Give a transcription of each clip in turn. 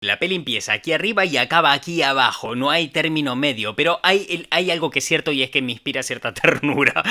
La peli empieza aquí arriba y acaba aquí abajo, no hay término medio, pero hay algo que es cierto y es que me inspira cierta ternura.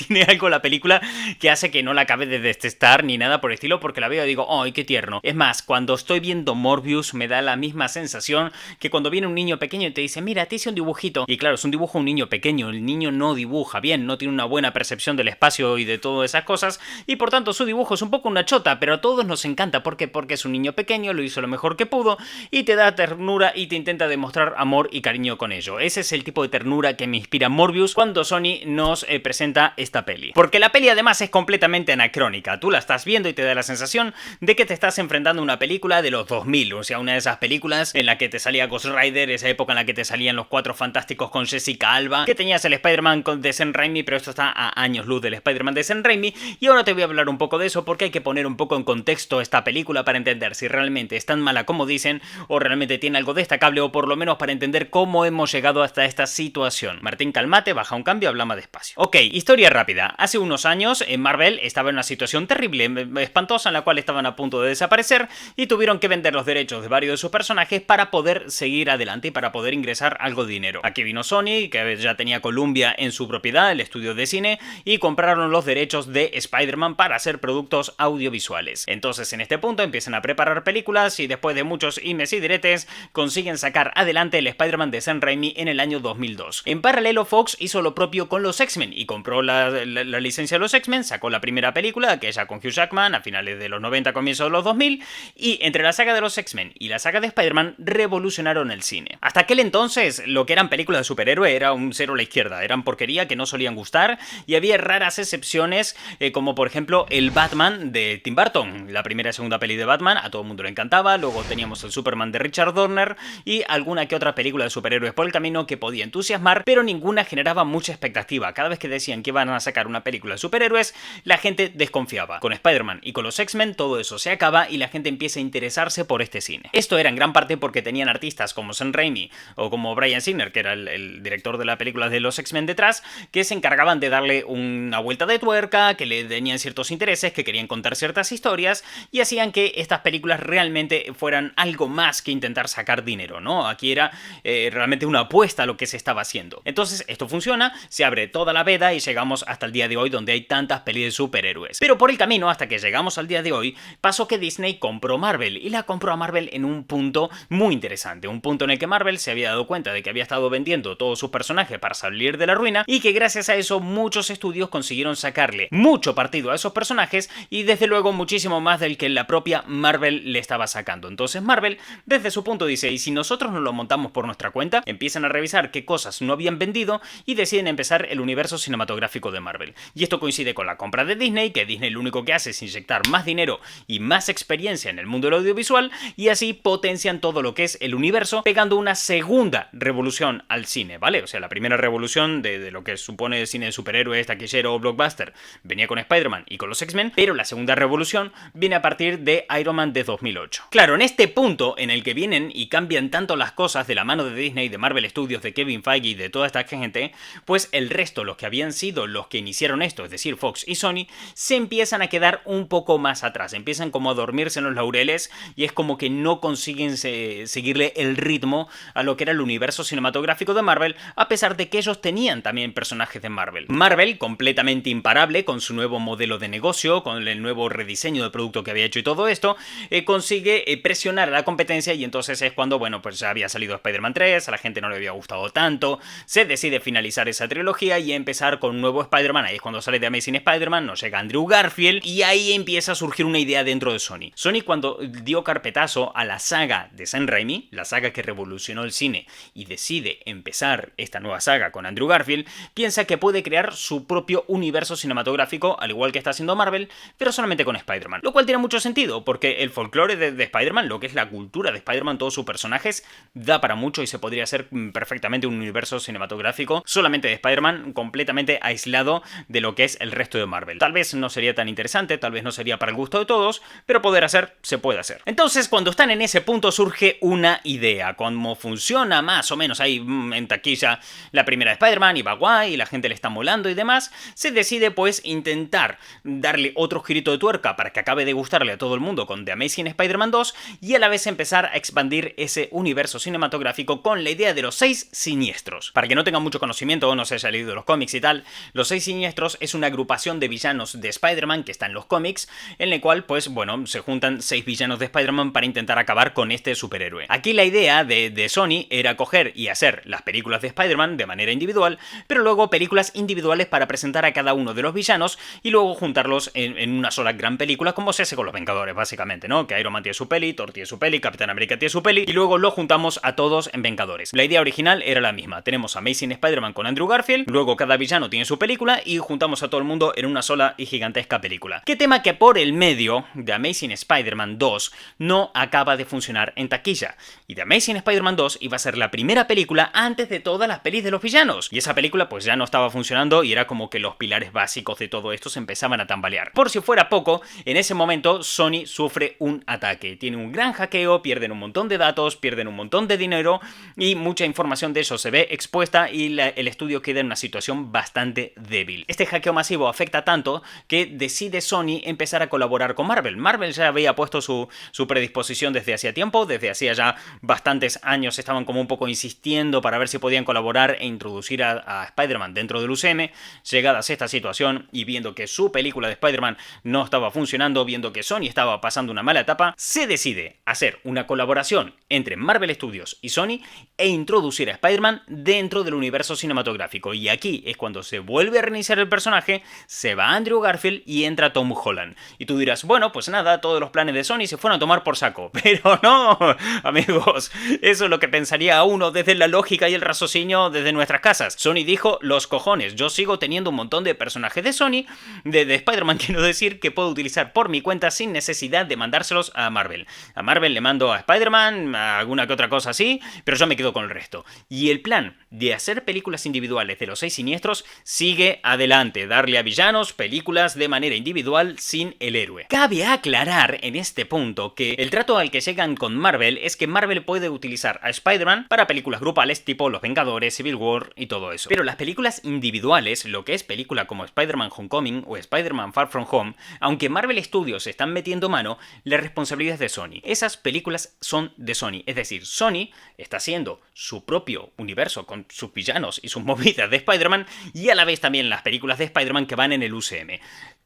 Tiene algo la película que hace que no la acabe de detestar ni nada por el estilo, porque la veo y digo, ¡ay, qué tierno! Es más, cuando estoy viendo Morbius me da la misma sensación que cuando viene un niño pequeño y te dice, mira, te hice un dibujito. Y claro, es un dibujo de un niño pequeño, el niño no dibuja bien, no tiene una buena percepción del espacio y de todas esas cosas, y por tanto su dibujo es un poco una chota, pero a todos nos encanta, ¿por qué? Porque es un niño pequeño, lo hizo lo mejor que pudo, y te da ternura y te intenta demostrar amor y cariño con ello. Ese es el tipo de ternura que me inspira Morbius cuando Sony nos presenta esta peli. Porque la peli además es completamente anacrónica. Tú la estás viendo y te da la sensación de que te estás enfrentando a una película de los 2000, o sea, una de esas películas en la que te salía Ghost Rider, esa época en la que te salían los Cuatro Fantásticos con Jessica Alba, que tenías el Spider-Man de Sam Raimi, pero esto está a años luz del Spider-Man de Sam Raimi, y ahora te voy a hablar un poco de eso porque hay que poner un poco en contexto esta película para entender si realmente es tan mala como dicen o realmente tiene algo destacable, o por lo menos para entender cómo hemos llegado hasta esta situación. Martín, calmate, baja un cambio, habla más despacio. Ok, historia rápida. Hace unos años Marvel estaba en una situación terrible, espantosa, en la cual estaban a punto de desaparecer y tuvieron que vender los derechos de varios de sus personajes para poder seguir adelante y para poder ingresar algo de dinero. Aquí vino Sony, que ya tenía Columbia en su propiedad, el estudio de cine, y compraron los derechos de Spider-Man para hacer productos audiovisuales. Entonces en este punto empiezan a preparar películas y después de muchos imes y diretes consiguen sacar adelante el Spider-Man de Sam Raimi en el año 2002. En paralelo, Fox hizo lo propio con los X-Men y compró la licencia de los X-Men, sacó la primera película, aquella con Hugh Jackman a finales de los 90, comienzos de los 2000, y entre la saga de los X-Men y la saga de Spider-Man revolucionaron el cine. Hasta aquel entonces, lo que eran películas de superhéroe era un cero a la izquierda, eran porquería que no solían gustar, y había raras excepciones, como por ejemplo el Batman de Tim Burton. La primera y segunda peli de Batman a todo el mundo le encantaba, luego teníamos el Superman de Richard Donner y alguna que otra película de superhéroes por el camino que podía entusiasmar, pero ninguna generaba mucha expectativa. Cada vez que decían que iban a sacar una película de superhéroes, la gente desconfiaba. Con Spider-Man y con los X-Men todo eso se acaba y la gente empieza a interesarse por este cine. Esto era en gran parte porque tenían artistas como Sam Raimi o como Bryan Singer, que era el director de la película de los X-Men detrás, que se encargaban de darle una vuelta de tuerca, que le tenían ciertos intereses, que querían contar ciertas historias y hacían que estas películas realmente fueran algo más que intentar sacar dinero, ¿no? Aquí era realmente una apuesta a lo que se estaba haciendo. Entonces esto funciona, se abre toda la veda y llegamos hasta el día de hoy donde hay tantas pelis de superhéroes. Pero por el camino hasta que llegamos al día de hoy pasó que Disney compró Marvel y la compró a Marvel en un punto muy interesante, un punto en el que Marvel se había dado cuenta de que había estado vendiendo todos sus personajes para salir de la ruina y que gracias a eso muchos estudios consiguieron sacarle mucho partido a esos personajes y desde luego muchísimo más del que la propia Marvel le estaba sacando. Entonces Marvel desde su punto dice, y si nosotros nos lo montamos por nuestra cuenta, empiezan a revisar qué cosas no habían vendido y deciden empezar el universo cinematográfico de Marvel. Y esto coincide con la compra de Disney, que Disney lo único que hace es inyectar más dinero y más experiencia en el mundo del audiovisual y así potencian todo lo que es el universo, pegando una segunda revolución al cine, ¿vale? O sea, la primera revolución de lo que supone el cine de superhéroes, taquillero o blockbuster venía con Spider-Man y con los X-Men, pero la segunda revolución viene a partir de Iron Man de 2008. Claro, en este punto en el que vienen y cambian tanto las cosas de la mano de Disney, de Marvel Studios, de Kevin Feige y de toda esta gente, pues el resto, los que habían sido los que iniciaron esto, es decir, Fox y Sony, se empiezan a quedar un poco más atrás, empiezan como a dormirse en los laureles y es como que no consiguen seguirle el ritmo a lo que era el universo cinematográfico de Marvel, a pesar de que ellos tenían también personajes de Marvel. Marvel, completamente imparable con su nuevo modelo de negocio, con el nuevo rediseño de producto que había hecho y todo esto, consigue presionar a la competencia y entonces es cuando, bueno, pues ya había salido Spider-Man 3, a la gente no le había gustado tanto, se decide finalizar esa trilogía y empezar con un nuevo Spider-Man. Ahí es cuando sale de Amazing Spider-Man, nos llega Andrew Garfield y ahí empieza a surgir una idea dentro de Sony. Sony, cuando dio carpetazo a la saga de Sam Raimi, la saga que revolucionó el cine, y decide empezar esta nueva saga con Andrew Garfield, piensa que puede crear su propio universo cinematográfico, al igual que está haciendo Marvel, pero solamente con Spider-Man. Lo cual tiene mucho sentido, porque el folclore de Spider-Man, lo que es la cultura de Spider-Man, todos sus personajes, da para mucho y se podría hacer perfectamente un universo cinematográfico solamente de Spider-Man, completamente aislado de lo que es el resto de Marvel. Tal vez no sería tan interesante, tal vez no sería para el gusto de todos, pero poder hacer, se puede hacer. Entonces, cuando están en ese punto surge una idea, cómo funciona más o menos ahí en taquilla la primera de Spider-Man y va guay y la gente le está molando y demás, se decide pues intentar darle otro girito de tuerca para que acabe de gustarle a todo el mundo con The Amazing Spider-Man 2 y a la vez empezar a expandir ese universo cinematográfico con la idea de los 6 siniestros. Para que no tengan mucho conocimiento o no se haya leído los cómics y tal, los 6 siniestros es una agrupación de villanos de Spider-Man que está en los cómics, en la cual, pues bueno, se juntan 6 villanos de Spider-Man para intentar acabar con este superhéroe. Aquí la idea de Sony era coger y hacer las películas de Spider-Man de manera individual, pero luego películas individuales para presentar a cada uno de los villanos y luego juntarlos en una sola gran película, como se hace con los Vengadores, básicamente, ¿no? Que Iron Man tiene su peli, Thor tiene su peli, Capitán América tiene su peli, y luego lo juntamos a todos en Vengadores. La idea original era la misma. Tenemos Amazing Spider-Man con Andrew Garfield, luego cada villano tiene su película y juntamos a todo el mundo en una sola y gigantesca película. Qué tema que por el medio de Amazing Spider-Man 2 no acaba de funcionar en taquilla. Y de Amazing Spider-Man 2 iba a ser la primera película antes de todas las pelis de los villanos. Y esa película pues ya no estaba funcionando y era como que los pilares básicos de todo esto se empezaban a tambalear. Por si fuera poco, en ese momento Sony sufre un ataque. Tiene un gran hackeo, pierden un montón de datos, pierden un montón de dinero y mucha información de eso se ve expuesta y el estudio queda en una situación bastante débil. Este hackeo masivo afecta tanto que decide Sony empezar a colaborar con Marvel. Marvel ya había puesto su predisposición desde hacía tiempo, desde hacía ya bastantes años estaban como un poco insistiendo para ver si podían colaborar e introducir a Spider-Man dentro del UCM. Llegadas a esta situación y viendo que su película de Spider-Man no estaba funcionando, viendo que Sony estaba pasando una mala etapa, se decide hacer una colaboración entre Marvel Studios y Sony e introducir a Spider-Man dentro del universo cinematográfico. Y aquí es cuando se vuelve a reiniciar el personaje, se va Andrew Garfield y entra Tom Holland. Y tú dirás, bueno, pues nada, todos los planes de Sony se fueron a tomar por saco. Pero no, amigos, eso es lo que pensaría uno desde la lógica y el raciocinio desde nuestras casas. Sony dijo, los cojones, yo sigo teniendo un montón de personajes de Sony, de Spider-Man quiero decir, que puedo utilizar por mi cuenta sin necesidad de mandárselos a Marvel. A Marvel le mando a Spider-Man, a alguna que otra cosa así, pero yo me quedo con el resto. Y el plan de hacer películas individuales de los 6 siniestros sigue adelante, darle a villanos películas de manera individual sin el héroe. Cabe aclarar en este punto que el trato al que llegan con Marvel es que Marvel puede utilizar a Spider-Man para películas grupales tipo Los Vengadores, Civil War y todo eso. Pero las películas individuales, lo que es película como Spider-Man Homecoming o Spider-Man Far From Home, aunque Marvel Studios están metiendo mano, la responsabilidad es de Sony. Esas películas son de Sony, es decir, Sony está haciendo su propio universo con sus villanos y sus movidas de Spider-Man y a la vez también las películas de Spider-Man que van en el UCM.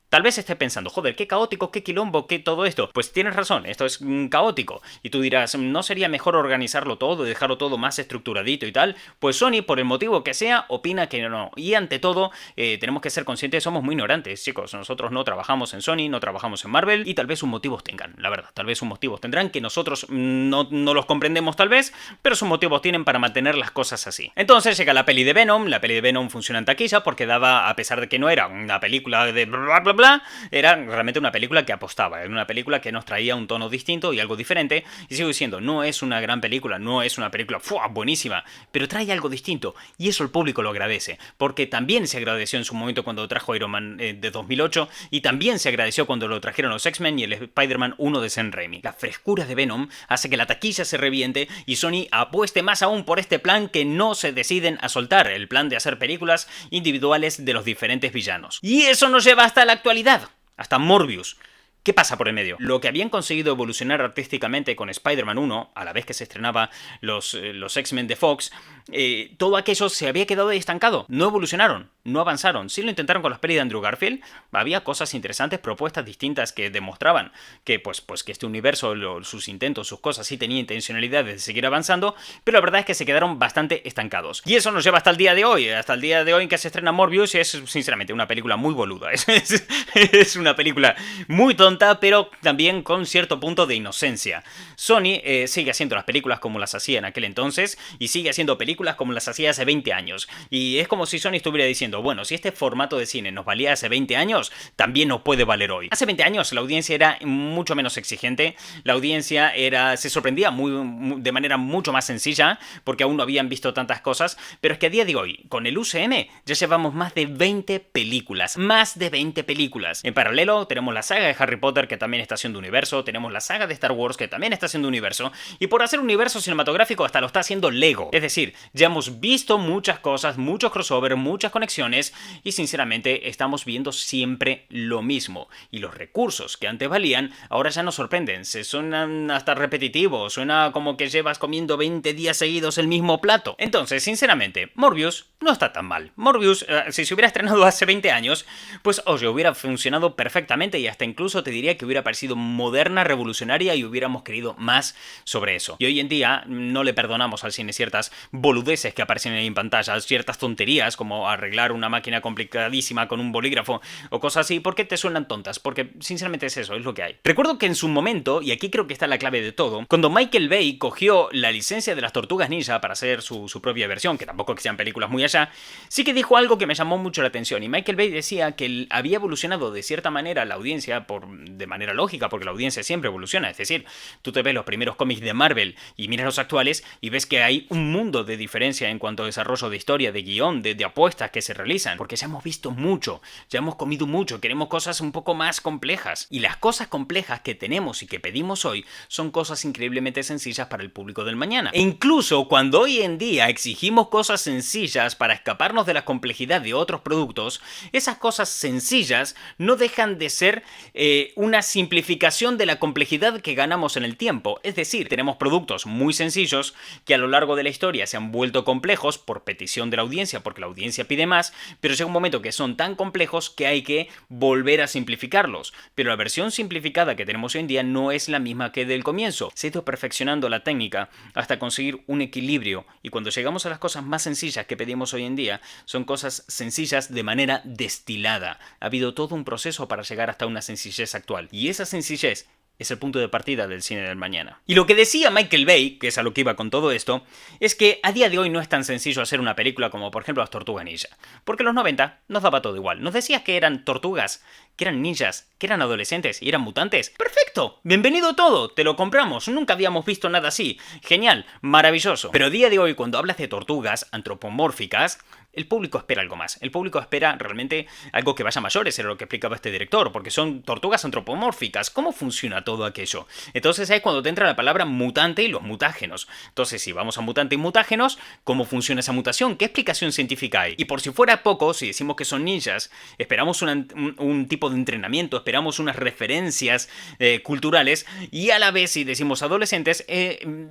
Tal vez esté pensando, joder, qué caótico, qué quilombo, qué todo esto. Pues tienes razón, esto es caótico. Y tú dirás, ¿no sería mejor organizarlo todo y dejarlo todo más estructuradito y tal? Pues Sony, por el motivo que sea, opina que no. Y ante todo, tenemos que ser conscientes, somos muy ignorantes, chicos. Nosotros no trabajamos en Sony, no trabajamos en Marvel y tal vez sus motivos tengan, la verdad. Tal vez sus motivos tendrán que nosotros no los comprendemos tal vez, pero sus motivos tienen para mantener las cosas así. Entonces llega la peli de Venom. La peli de Venom funciona en taquilla porque daba, a pesar de que no era una película de bla bla bla, era realmente una película que apostaba, era una película que nos traía un tono distinto y algo diferente, y sigo diciendo, no es una gran película, no es una película buenísima, pero trae algo distinto, y eso el público lo agradece, porque también se agradeció en su momento cuando lo trajo Iron Man de 2008, y también se agradeció cuando lo trajeron los X-Men y el Spider-Man 1 de Sam Raimi. La frescura de Venom hace que la taquilla se reviente y Sony apueste más aún por este plan que no se deciden a soltar, el plan de hacer películas individuales de los diferentes villanos. Y eso nos lleva hasta la actualidad. Hasta Morbius. ¿Qué pasa por el medio? Lo que habían conseguido evolucionar artísticamente con Spider-Man 1, a la vez que se estrenaba los X-Men de Fox, todo aquello se había quedado estancado. No evolucionaron, no avanzaron. Sí lo intentaron con las pelis de Andrew Garfield. Había cosas interesantes, propuestas distintas que demostraban que, pues que este universo, sus intentos, sus cosas, sí tenía intencionalidad de seguir avanzando, pero la verdad es que se quedaron bastante estancados. Y eso nos lleva hasta el día de hoy. Hasta el día de hoy en que se estrena Morbius y es, sinceramente, una película muy boluda. Es una película muy tonta, pero también con cierto punto de inocencia. Sony sigue haciendo las películas como las hacía en aquel entonces y sigue haciendo películas como las hacía hace 20 años. Y es como si Sony estuviera diciendo, bueno, si este formato de cine nos valía hace 20 años, también nos puede valer hoy. Hace 20 años la audiencia era mucho menos exigente, la audiencia se sorprendía de manera mucho más sencilla, porque aún no habían visto tantas cosas, pero es que a día de hoy, con el UCM, ya llevamos más de 20 películas. Más de 20 películas. En paralelo, tenemos la saga de Harry Harry Potter, que también está haciendo universo, tenemos la saga de Star Wars, que también está haciendo universo, y por hacer universo cinematográfico hasta lo está haciendo Lego. Es decir, ya hemos visto muchas cosas, muchos crossover, muchas conexiones, y sinceramente estamos viendo siempre lo mismo. Y los recursos que antes valían, ahora ya nos sorprenden, se suenan hasta repetitivos, suena como que llevas comiendo 20 días seguidos el mismo plato. Entonces, sinceramente, Morbius no está tan mal. Morbius, si se hubiera estrenado hace 20 años, pues oye, hubiera funcionado perfectamente y hasta incluso te diría que hubiera parecido moderna, revolucionaria y hubiéramos querido más sobre eso. Y hoy en día no le perdonamos al cine ciertas boludeces que aparecen ahí en pantalla, ciertas tonterías como arreglar una máquina complicadísima con un bolígrafo o cosas así, porque te suenan tontas, porque sinceramente es eso, es lo que hay. Recuerdo que en su momento, y aquí creo que está la clave de todo, cuando Michael Bay cogió la licencia de las Tortugas Ninja para hacer su propia versión, que tampoco que sean películas muy allá, sí que dijo algo que me llamó mucho la atención, y Michael Bay decía que él había evolucionado de cierta manera la audiencia, de manera lógica, porque la audiencia siempre evoluciona, es decir, tú te ves los primeros cómics de Marvel y miras los actuales y ves que hay un mundo de diferencia en cuanto a desarrollo de historia, de guión, de apuestas que se realizan, porque ya hemos visto mucho, ya hemos comido mucho, queremos cosas un poco más complejas, y las cosas complejas que tenemos y que pedimos hoy son cosas increíblemente sencillas para el público del mañana. E incluso cuando hoy en día exigimos cosas sencillas para escaparnos de la complejidad de otros productos, esas cosas sencillas no dejan de ser una simplificación de la complejidad que ganamos en el tiempo. Es decir, tenemos productos muy sencillos que a lo largo de la historia se han vuelto complejos por petición de la audiencia, porque la audiencia pide más, pero llega un momento que son tan complejos que hay que volver a simplificarlos. Pero la versión simplificada que tenemos hoy en día no es la misma que del comienzo. Se ha ido perfeccionando la técnica hasta conseguir un equilibrio, y cuando llegamos a las cosas más sencillas que pedimos hoy en día, son cosas sencillas de manera destilada. Ha habido todo un proceso para llegar hasta una sencillez actual, y esa sencillez es el punto de partida del cine del mañana. Y lo que decía Michael Bay, que es a lo que iba con todo esto, es que a día de hoy no es tan sencillo hacer una película como por ejemplo las Tortugas Ninja. Porque en los 90 nos daba todo igual. Nos decías que eran tortugas, que eran ninjas, que eran adolescentes y eran mutantes. ¡Perfecto! ¡Bienvenido todo! Te lo compramos. Nunca habíamos visto nada así. Genial, maravilloso. Pero a día de hoy, cuando hablas de tortugas antropomórficas, el público espera algo más. El público espera realmente algo que vaya a mayores, era lo que explicaba este director, porque son tortugas antropomórficas. ¿Cómo funciona todo aquello? Entonces ahí es cuando te entra la palabra mutante y los mutágenos. Entonces, si vamos a mutante y mutágenos, ¿cómo funciona esa mutación? ¿Qué explicación científica hay? Y por si fuera poco, si decimos que son ninjas, esperamos un tipo de entrenamiento, esperamos unas referencias culturales, y a la vez, si decimos adolescentes,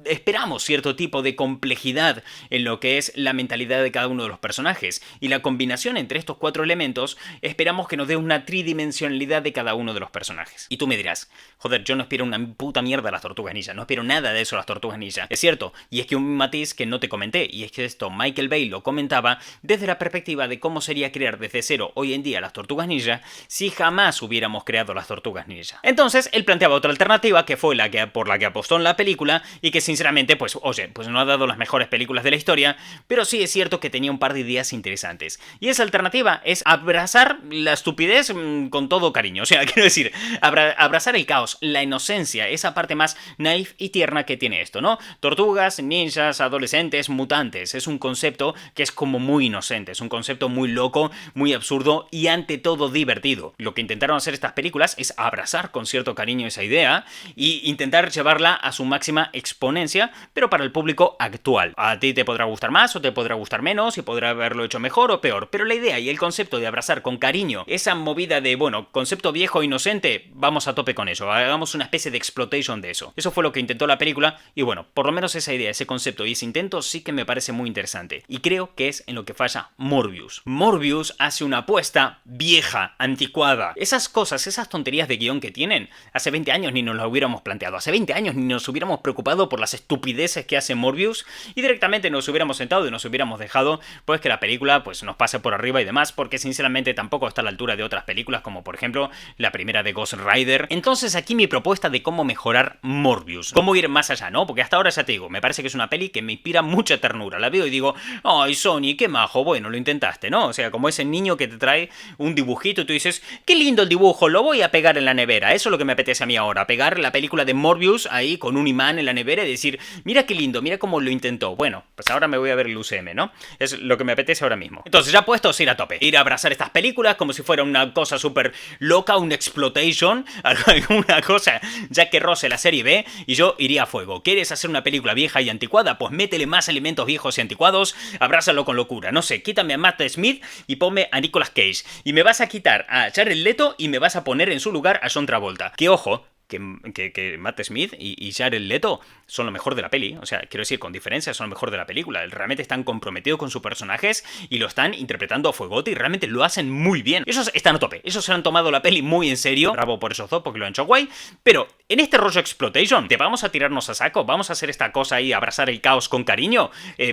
esperamos cierto tipo de complejidad en lo que es la mentalidad de cada uno de los personajes. Y la combinación entre estos cuatro elementos esperamos que nos dé una tridimensionalidad de cada uno de los personajes. Y tú me dirás, joder, yo no espero una puta mierda a las Tortugas Ninja, no espero nada de eso a las Tortugas Ninja. Es cierto, y es que un matiz que no te comenté, y es que esto Michael Bay lo comentaba desde la perspectiva de cómo sería crear desde cero hoy en día las Tortugas Ninja si jamás hubiéramos creado las Tortugas Ninja. Entonces, él planteaba otra alternativa que fue por la que apostó en la película, y que sinceramente, pues oye, pues no ha dado las mejores películas de la historia, pero sí es cierto que tenía un par de ideas interesantes. Y esa alternativa es abrazar la estupidez con todo cariño. O sea, quiero decir, abrazar el caos, la inocencia, esa parte más naif y tierna que tiene esto, ¿no? Tortugas, ninjas, adolescentes, mutantes. Es un concepto que es como muy inocente, es un concepto muy loco, muy absurdo y ante todo divertido. Lo que intentaron hacer estas películas es abrazar con cierto cariño esa idea y intentar llevarla a su máxima exponencia, pero para el público actual. A ti te podrá gustar más o te podrá gustar menos y podrá haberlo hecho mejor o peor, pero la idea y el concepto de abrazar con cariño esa movida de, bueno, concepto viejo inocente, vamos a tope con eso, hagamos una especie de exploitation de eso. Eso fue lo que intentó la película, y bueno, por lo menos esa idea, ese concepto y ese intento sí que me parece muy interesante, y creo que es en lo que falla Morbius. Morbius hace una apuesta vieja, anticuada. Esas cosas, esas tonterías de guión que tienen, hace 20 años ni nos lo hubiéramos planteado, hace 20 años ni nos hubiéramos preocupado por las estupideces que hace Morbius, y directamente nos hubiéramos sentado y nos hubiéramos dejado pues que la película pues nos pase por arriba y demás, porque sinceramente tampoco está a la altura de otras películas como por ejemplo la primera de Ghost Rider. Entonces aquí mi propuesta de cómo mejorar Morbius, cómo ir más allá, ¿no? Porque hasta ahora ya te digo, me parece que es una peli que me inspira mucha ternura, la veo y digo, ay Sony, qué majo, bueno, lo intentaste, ¿no? O sea, como ese niño que te trae un dibujito y tú dices, qué lindo el dibujo, lo voy a pegar en la nevera, eso es lo que me apetece a mí ahora, pegar la película de Morbius ahí con un imán en la nevera y decir, mira qué lindo, mira cómo lo intentó, bueno, pues ahora me voy a ver el UCM, ¿no? Es lo que me apetece apetece ahora mismo. Entonces, ya puestos, ir a tope. Ir a abrazar estas películas como si fuera una cosa súper loca, un exploitation, alguna cosa, ya que roce la serie B, y yo iría a fuego. ¿Quieres hacer una película vieja y anticuada? Pues métele más elementos viejos y anticuados, abrázalo con locura. No sé, quítame a Matt Smith y ponme a Nicolas Cage. Y me vas a quitar a Jared Leto y me vas a poner en su lugar a John Travolta. Que ojo, que Matt Smith y Jared Leto son lo mejor de la peli, o sea, quiero decir, con diferencia son lo mejor de la película, realmente están comprometidos con sus personajes y lo están interpretando a fuegote y realmente lo hacen muy bien. Esos están a tope, esos se han tomado la peli muy en serio, bravo por esos dos porque lo han hecho guay, pero en este rollo exploitation, ¿te vamos a tirarnos a saco? ¿Vamos a hacer esta cosa y abrazar el caos con cariño?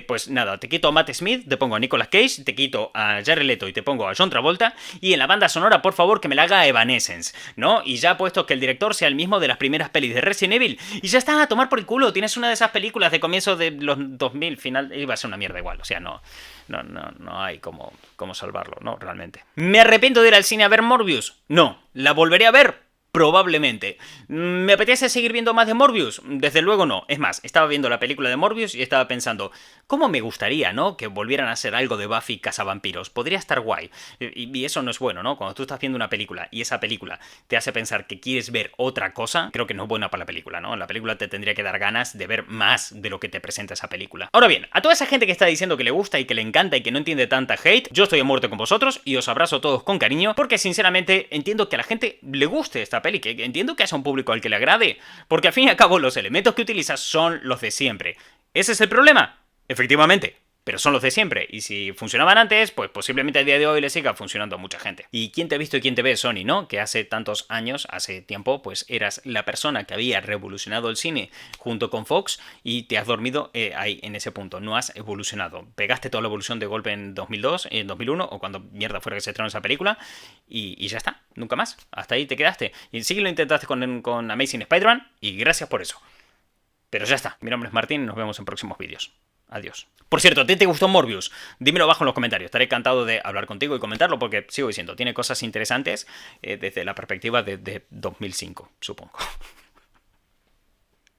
Pues nada, te quito a Matt Smith, te pongo a Nicolas Cage, te quito a Jared Leto y te pongo a John Travolta, y en la banda sonora, por favor, que me la haga Evanescence, ¿no? Y ya puesto que el director sea el mismo de las primeras pelis de Resident Evil, y ya está, a tomar por el culo, tienes una de esas películas de comienzo de los 2000, final, iba a ser una mierda igual, o sea, no hay cómo salvarlo, ¿no? Realmente. ¿Me arrepiento de ir al cine a ver Morbius? No. ¿La volveré a ver? Probablemente. ¿Me apetece seguir viendo más de Morbius? Desde luego no. Es más, estaba viendo la película de Morbius y estaba pensando, ¿cómo me gustaría, ¿no? Que volvieran a hacer algo de Buffy cazavampiros. Podría estar guay. Y eso no es bueno, ¿no? Cuando tú estás viendo una película y esa película te hace pensar que quieres ver otra cosa, creo que no es buena para la película, ¿no? La película te tendría que dar ganas de ver más de lo que te presenta esa película. Ahora bien, a toda esa gente que está diciendo que le gusta y que le encanta y que no entiende tanta hate, yo estoy a muerte con vosotros y os abrazo a todos con cariño, porque sinceramente entiendo que a la gente le guste esta peli, que entiendo que haya un público al que le agrade, porque al fin y al cabo los elementos que utilizas son los de siempre. ¿Ese es el problema? Efectivamente, pero son los de siempre, y si funcionaban antes, pues posiblemente a día de hoy le siga funcionando a mucha gente. ¿Y quién te ha visto y quién te ve, Sony, no? Que hace tantos años, hace tiempo, pues eras la persona que había revolucionado el cine junto con Fox y te has dormido ahí, en ese punto. No has evolucionado. Pegaste toda la evolución de golpe en 2002, en 2001, o cuando mierda fuera que se estrenó esa película, y ya está, nunca más. Hasta ahí te quedaste. Y sí lo intentaste con Amazing Spider-Man, y gracias por eso. Pero ya está. Mi nombre es Martín y nos vemos en próximos vídeos. Adiós. Por cierto, ¿te gustó Morbius? Dímelo abajo en los comentarios. Estaré encantado de hablar contigo y comentarlo porque sigo diciendo, tiene cosas interesantes desde la perspectiva de 2005, supongo.